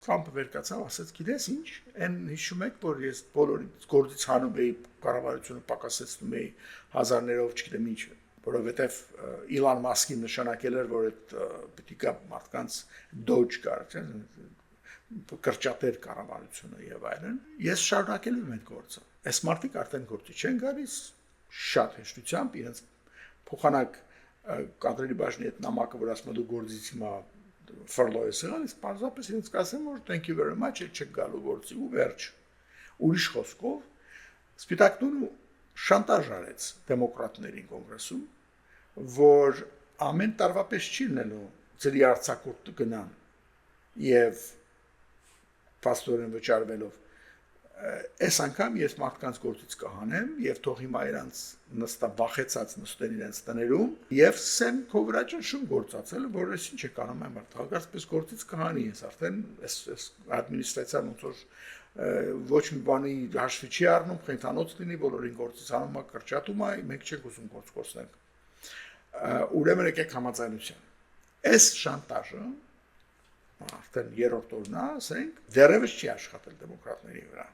Թրամփը վերկացավ, ասաց, գիտես ինչ, այն հիշում եք, որ ես բոլորից գործից հանում էի, կառավարությունը պակասեցնում էի հազարներով, չգիտեմ ինչ, որովհետև Իլոն Մասկին նշանակել էր, որ այդ պիտի կա մարդկանց դոջ կար, չէ՞, կրճատեր կառավարությունը եւ այլն։ Ես շարունակել եմ այդ գործը։ Այս մարդիկ արդեն գործի չեն գալիս շատ հեշտությամբ իրենց փոխանակ կադրերի բաժնի այդ նամակը, որ ասում է դու գործից հիմա furlough ես եղել, իսկ պարզապես ինձ կասեմ, որ thank you very much, չեք գալու գործի ու վերջ։ Ուրիշ խոսքով, Սպիտակ տունը շանտաժ արեց դեմոկրատներին կոնգրեսում, որ ամեն տարվա պես չի լինելու ծրի արձակուրդ գնան եւ փաստորեն վճարվելով այս անգամ ես մարդկանց գործից կհանեմ եւ թող հիմա իրանց նստա վախեցած նստեն իրենց տներում եւ սեմ քո վրա ճնշում գործածել որ ես ինչ եք անում եմ հաղորդակցպես գործից կհանի ես արդեն այս ադմինիստրացիան ոնց որ ոչ մի բանի հաշվի չի առնում խենթանոց լինի բոլորին գործից հանում է կրճատում է մենք չենք ուզում գործ կորցնենք ուրեմն եկեք համաձայնության այս շանտաժը արդեն երրորդ օրն է, ասենք, դեռևս չի աշխատել դեմոկրատների վրա։